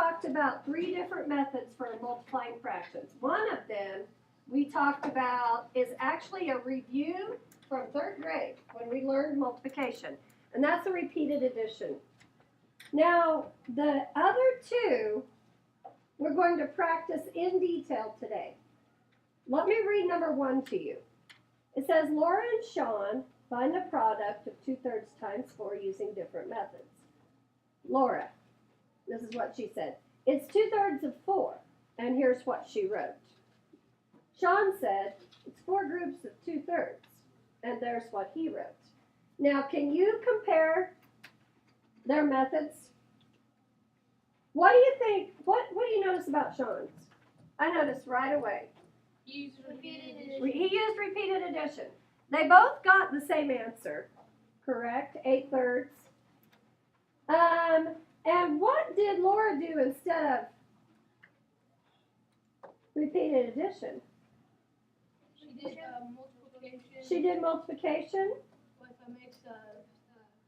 talked about 3 different methods for multiplying fractions. One of them we talked about is actually a review from 3rd grade when we learned multiplication, and that's a repeated addition. Now, the other 2 we're going to practice in detail today. Let me read number 1 to you. It says, Laura and Sean find the product of 2/3 times 4 using different methods. Laura, this is what she said. It's 2/3 of 4, and here's what she wrote. Sean said, it's 4 groups of 2/3, and there's what he wrote. Now, can you compare their methods? What do you think? What do you notice about Sean's? I noticed right away. He used repeated addition. He used repeated addition. They both got the same answer, correct? 8/3. And what did Laura do instead of repeated addition? She did multiplication. She did multiplication with a mix of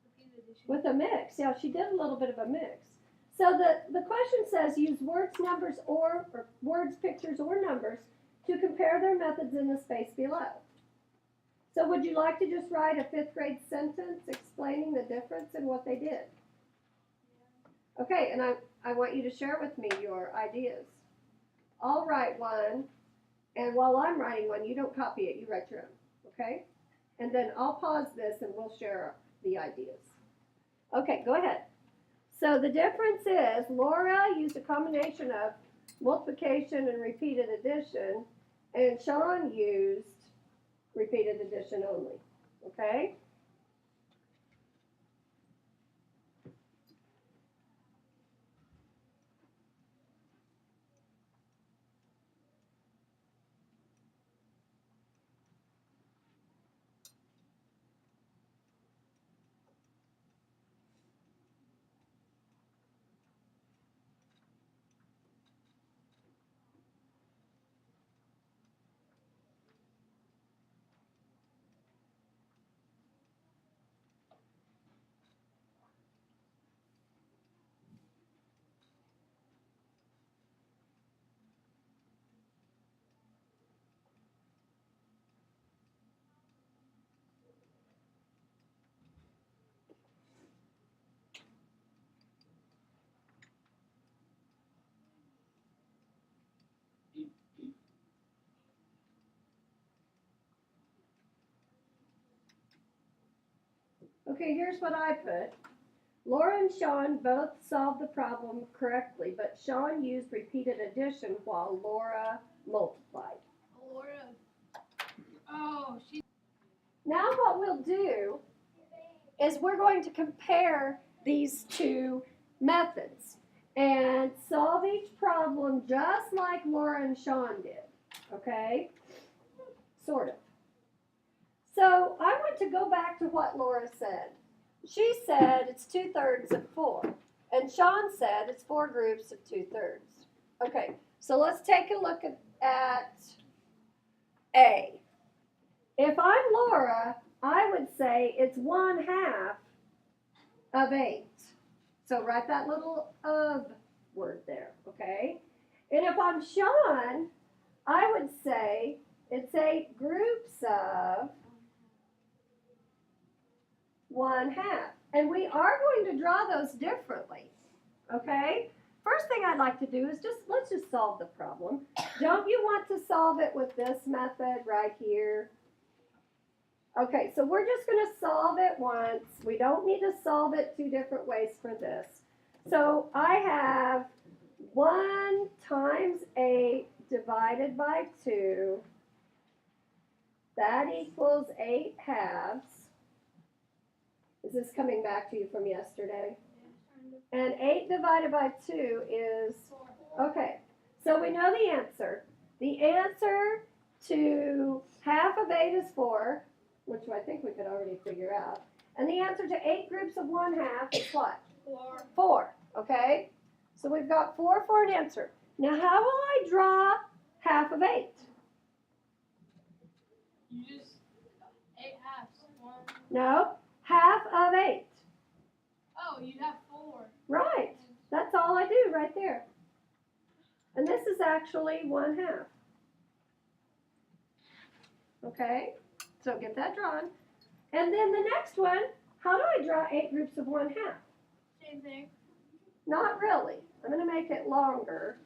repeated addition. with a mix. Yeah, she did a little bit of a mix. So the question says use words, numbers, or words, pictures, or numbers to compare their methods in the space below. So would you like to just write a 5th grade sentence explaining the difference in what they did? Okay, and I want you to share with me your ideas. I'll write one, and while I'm writing one, you don't copy it, you write your own, okay? And then I'll pause this and we'll share the ideas. Okay, go ahead. So the difference is Laura used a combination of multiplication and repeated addition, and Sean used repeated addition only, okay? Okay, here's what I put. Laura and Sean both solved the problem correctly, but Sean used repeated addition while Laura multiplied. Laura. Oh, she. Now what we'll do is we're going to compare these 2 methods and solve each problem just like Laura and Sean did, okay? Sort of. So I want to go back to what Laura said. She said it's 2/3 of 4, and Sean said it's 4 groups of 2/3. Okay, so let's take a look at A. If I'm Laura, I would say it's 1/2 of 8. So write that little of word there, okay? And if I'm Sean, I would say it's 8 groups of 1/2. And we are going to draw those differently, okay? First thing I'd like to do is let's just solve the problem. Don't you want to solve it with this method right here? Okay, so we're just going to solve it once. We don't need to solve it 2 different ways for this. So I have 1 times 8 divided by 2. That equals 8/2. Is this coming back to you from yesterday? And 8 divided by 2 is, okay, so we know the answer. The answer to half of 8 is 4, which I think we could already figure out. And the answer to 8 groups of 1/2 is what? 4. 4, okay? So we've got 4 for an answer. Now how will I draw half of 8? You just 8 halves. 1. No, half of 8. Oh, you have 4. Right. That's all I do right there. And this is actually 1/2. Okay, so get that drawn. And then the next one, how do I draw 8 groups of 1/2? Same thing. Not really. I'm going to make it longer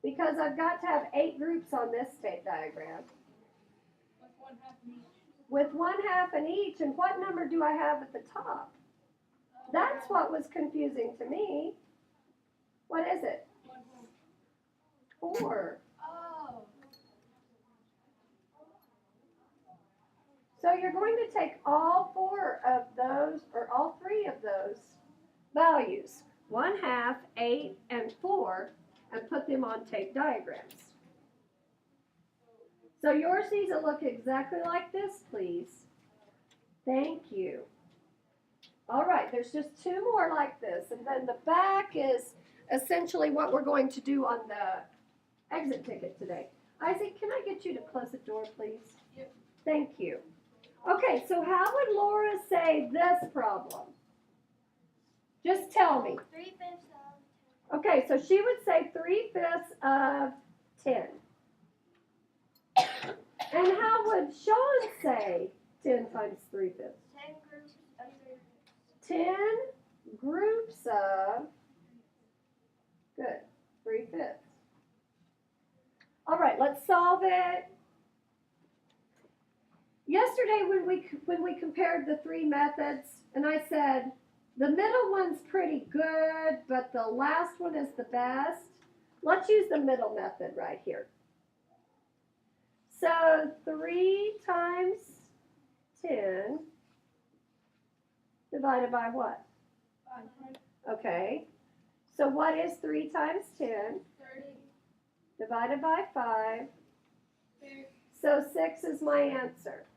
because I've got to have 8 groups on this state diagram With 1/2 in each. with 1/2 in each. And what number do I have at the top? That's what was confusing to me. What is it? 1/2. 4. Oh. So you're going to take all 4 of those, or all 3 of those values, 1/2, 8, and 4, and put them on tape diagrams. So yours needs to look exactly like this, please. Thank you. All right, there's just 2 more like this, and then the back is essentially what we're going to do on the exit ticket today. Isaac, can I get you to close the door, please? Yep. Thank you. Okay, so how would Laura say this problem? Just tell me. 3/5 of. Okay, so she would say 3/5 of 10. And how would Sean say 10 times 3/5? 10 groups of 3/5. 10 groups of, good, 3/5. All right, let's solve it. Yesterday when we compared the 3 methods, and I said, the middle one's pretty good, but the last one is the best. Let's use the middle method right here. So 3 times 10 divided by what? 5. Okay. So what is 3 times 10 30. divided by 5? Fair. So 6 is my answer.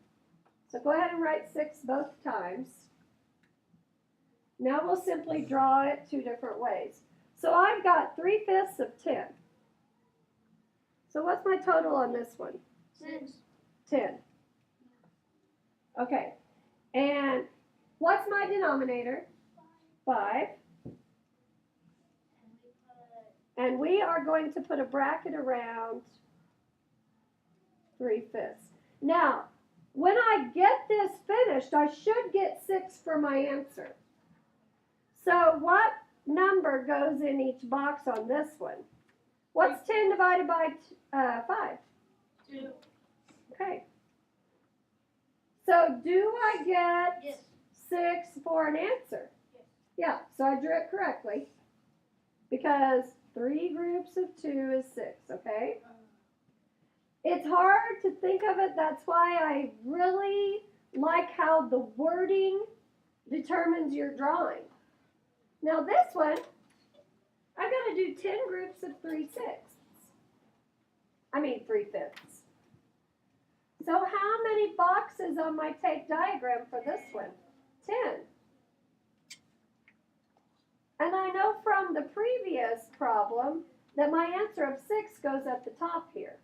So go ahead and write 6 both times. Now we'll simply draw it 2 different ways. So I've got 3/5 of 10. So what's my total on this one? 6. 10. Okay. And what's my denominator? 5. And we are going to put a bracket around 3/5. Now, when I get this finished, I should get 6 for my answer. So what number goes in each box on this one? What's 10 divided by 5? 2. Okay. So do I get Yes. 6 for an answer? Yes. Yeah, so I drew it correctly because 3 groups of 2 is 6, okay? It's hard to think of it. That's why I really like how the wording determines your drawing. Now this one, I've got to do 10 groups of 3/5. 3/5. So how many boxes on my tape diagram for this one? 10. And I know from the previous problem that my answer of 6 goes at the top here.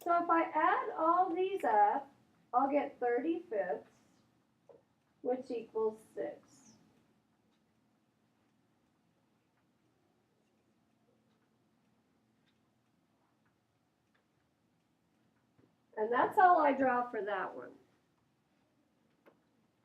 So if I add all these up, I'll get 30/5, which equals 6. And that's all I draw for that one.